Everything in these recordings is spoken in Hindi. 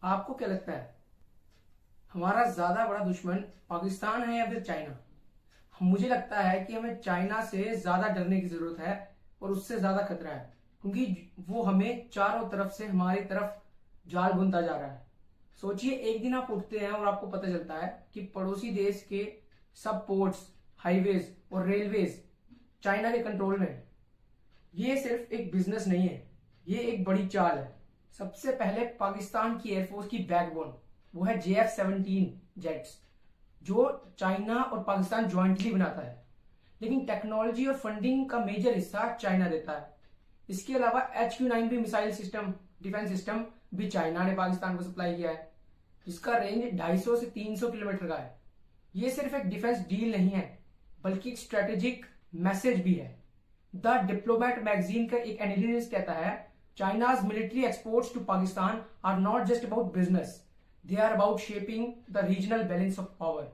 आपको क्या लगता है, हमारा ज्यादा बड़ा दुश्मन पाकिस्तान है या फिर चाइना? मुझे लगता है कि हमें चाइना से ज्यादा डरने की जरूरत है और उससे ज्यादा खतरा है, क्योंकि वो हमें चारों तरफ से हमारी तरफ जाल बुनता जा रहा है। सोचिए, एक दिन आप उठते हैं और आपको पता चलता है कि पड़ोसी देश के सब पोर्ट्स, हाईवेज और रेलवेज चाइना के कंट्रोल में है। ये सिर्फ एक बिजनेस नहीं है, ये एक बड़ी चाल है। सबसे पहले पाकिस्तान की एयरफोर्स की बैकबोन वो है JF-17 जेट्स, जो चाइना और पाकिस्तान ज्वाइंटली बनाता है। लेकिन टेक्नोलॉजी और फंडिंग का मेजर हिस्सा चाइना देता है। इसके अलावा HQ-9 भी मिसाइल सिस्टम, डिफेंस सिस्टम भी चाइना ने पाकिस्तान को सप्लाई किया है, जिसका रेंज 250 से 300 किलोमीटर का है। ये सिर्फ एक डिफेंस डील नहीं है, बल्कि एक स्ट्रेटेजिक मैसेज भी है। द डिप्लोमेट मैगजीन का एक एनालिसिस कहता है, China's military exports to Pakistan are not just about business, they are about shaping the regional balance of power.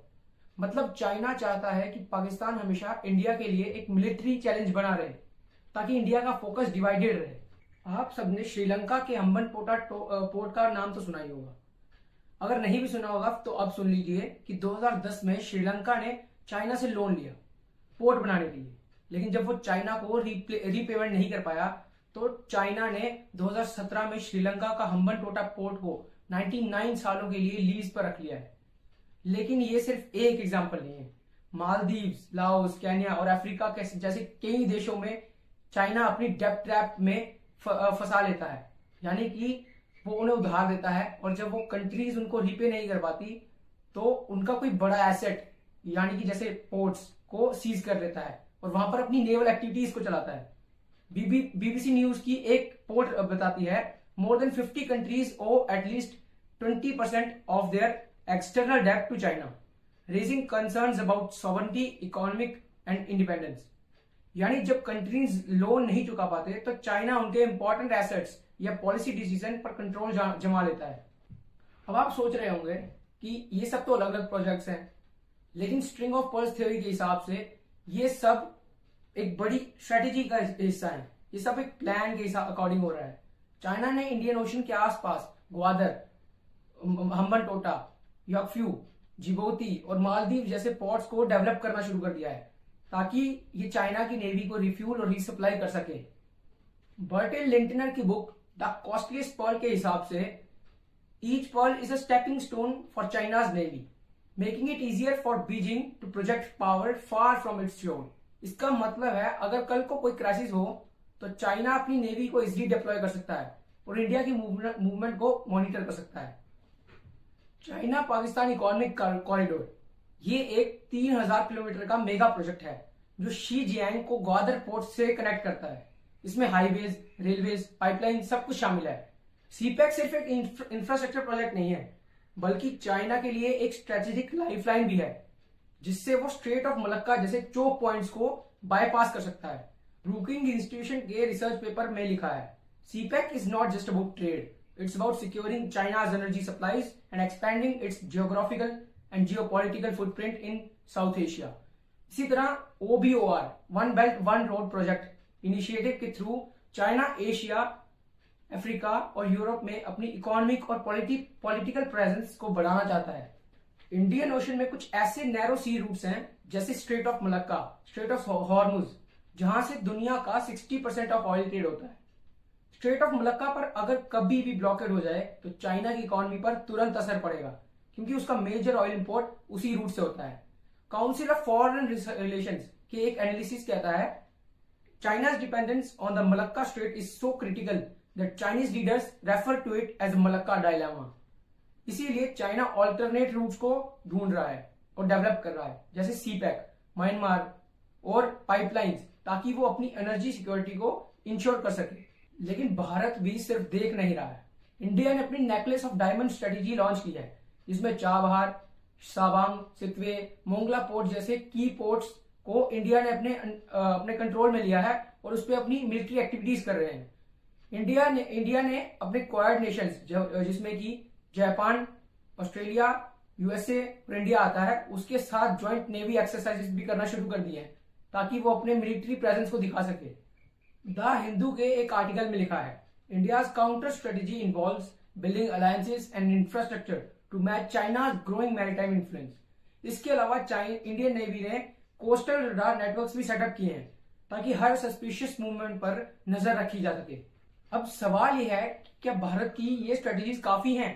मतलब चाइना चाहता है कि पाकिस्तान हमेशा इंडिया के लिए एक मिलिट्री चैलेंज बना रहे, ताकि इंडिया का फोकस डिवाइडेड रहे। आप सबने श्रीलंका के हम्बनटोटा पोर्ट का नाम तो सुना ही होगा। अगर नहीं भी सुना होगा तो अब सुन लीजिए कि 2010 में श्रीलंका ने चाइना से लोन लिया पोर्ट बनाने के लिए। लेकिन जब वो चाइना को रीपेमेंट नहीं कर पाया, तो चाइना ने 2017 में श्रीलंका का हम्बनटोटा पोर्ट को 99 सालों के लिए लीज पर रख लिया है। लेकिन ये सिर्फ एक एग्जांपल नहीं है। मालदीव्स, लाओस, केन्या और अफ्रीका के जैसे कई देशों में चाइना अपनी डेब्ट ट्रैप में फंसा लेता है, यानी कि वो उन्हें उधार देता है और जब वो कंट्रीज उनको रीपे नहीं कर पाती तो उनका कोई बड़ा एसेट, यानी कि जैसे पोर्ट्स को सीज कर लेता है और वहां पर अपनी नेवल एक्टिविटीज को चलाता है। BBC न्यूज की एक पोल बताती है, more than 50 countries or at least 20% of their external डेब्ट to China, raising concerns about sovereignty, economic and independence. यानी जब कंट्रीज लोन नहीं चुका पाते तो चाइना उनके इंपॉर्टेंट एसेट्स या पॉलिसी डिसीजन पर कंट्रोल जमा लेता है। अब आप सोच रहे होंगे कि ये सब तो अलग अलग प्रोजेक्ट्स हैं, लेकिन स्ट्रिंग ऑफ पर्ल्स थ्योरी के हिसाब से ये सब एक बड़ी स्ट्रेटेजी का हिस्सा है। ये सब एक प्लान के अकॉर्डिंग हो रहा है। चाइना ने इंडियन ओशन के आसपास ग्वादर, हम्बनटोटा, यॉर्कव्यू, जिबूती और मालदीव जैसे पोर्ट्स को डेवलप करना शुरू कर दिया है, ताकि ये चाइना की नेवी को रिफ्यूल और रीसप्लाई कर सके। बर्टेल लिंटनर की बुक द कॉस्टलीस्ट पर्ल के हिसाब से each pearl is a stepping stone for China's navy, making it easier for Beijing to project power far from its shore. इसका मतलब है, अगर कल को कोई क्राइसिस हो तो चाइना अपनी नेवी को इजिली डिप्लॉय कर सकता है और इंडिया की मूवमेंट को मॉनिटर कर सकता है। चाइना पाकिस्तान इकोनॉमिक कॉरिडोर ये एक 3000 किलोमीटर का मेगा प्रोजेक्ट है, जो शीजियांग को ग्वादर पोर्ट से कनेक्ट करता है। इसमें हाईवेज, रेलवेज, पाइपलाइन सब कुछ शामिल है। सीपैक सिर्फ एक इंफ्रास्ट्रक्चर प्रोजेक्ट नहीं है, बल्कि चाइना के लिए एक स्ट्रेटेजिक लाइफलाइन भी है, जिससे वो स्ट्रेट ऑफ मलक्का जैसे चोक पॉइंट्स को बाईपास कर सकता है। ब्रूकिंग इंस्टीट्यूशन के रिसर्च पेपर में लिखा है, CPEC is not just about trade, it's about securing China's energy supplies and expanding it's geographical and geopolitical footprint in south Asia. इसी तरह OBOR, one belt one road project initiative के थ्रू चाइना एशिया, अफ्रीका और यूरोप में अपनी इकोनॉमिक और पॉलिटिकल प्रेजेंस को बढ़ाना चाहता है। इंडियन ओशन में कुछ ऐसे नैरो सी रूट्स हैं, जैसे straight of Malacca, straight of Hormuz, जहां से दुनिया का 60% ऑफ ऑयल ट्रेड होता है। स्ट्रेट ऑफ मलक्का पर अगर कभी भी ब्लॉकेड हो जाए तो चाइना की इकोनॉमी पर तुरंत असर पड़ेगा, क्योंकि उसका मेजर ऑयल इंपोर्ट उसी रूट से होता है। काउंसिल ऑफ फॉरेन रिलेशंस के एक एनालिसिस कहता है, China's dependence on the Malacca Strait is so critical that Chinese leaders refer to it as Malacca dilemma. इसीलिए चाइना ऑल्टरनेट रूट्स को ढूंढ रहा है और डेवलप कर रहा है, जैसे सीपैक, म्यांमार और पाइपलाइंस, ताकि वो अपनी एनर्जी सिक्योरिटी को इंश्योर कर सके। लेकिन भारत भी सिर्फ देख नहीं रहा है। इंडिया ने अपनी necklace of diamond strategy launch की है, जिसमें चाबहार, साबांग, सितवे, मोंगला पोर्ट जैसे की पोर्ट्स को इंडिया ने अपने कंट्रोल में लिया है और उस पर अपनी मिलिट्री एक्टिविटीज कर रहे हैं। इंडिया ने अपने क्वाड नेशंस, जिसमें कि जापान, ऑस्ट्रेलिया, USA और इंडिया आता है, उसके साथ ज्वाइंट नेवी एक्सरसाइजेस भी करना शुरू कर दिए हैं, ताकि वो अपने मिलिट्री प्रेजेंस को दिखा सके। द हिंदू के एक आर्टिकल में लिखा है, India's counter strategy involves building alliances and infrastructure to match China's growing maritime influence. इसके अलावा इंडियन नेवी ने कोस्टल रडार नेटवर्क्स भी सेटअप किए हैं ताकि हर सस्पिशियस मूवमेंट पर नजर रखी जा सके। अब सवाल यह है कि क्या भारत की ये स्ट्रेटेजीज काफी हैं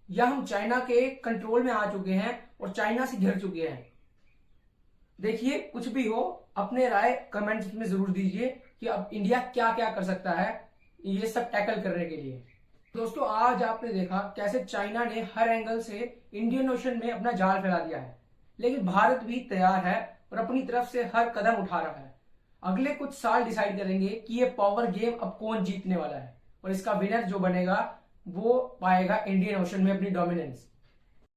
या हम चाइना के कंट्रोल में आ चुके हैं और चाइना से घिर चुके हैं। देखिए, कुछ भी हो, अपने राय कमेंट्स में जरूर दीजिए कि अब इंडिया क्या क्या कर सकता है ये सब टैकल करने के लिए। दोस्तों, आज आपने देखा कैसे चाइना ने हर एंगल से इंडियन ओशन में अपना जाल फैला दिया है, लेकिन भारत भी तैयार है और अपनी तरफ से हर कदम उठा रहा है। अगले कुछ साल डिसाइड करेंगे कि ये पावर गेम अब कौन जीतने वाला है और इसका विनर जो बनेगा वो पाएगा इंडियन ओशन में अपनी डोमिनेंस।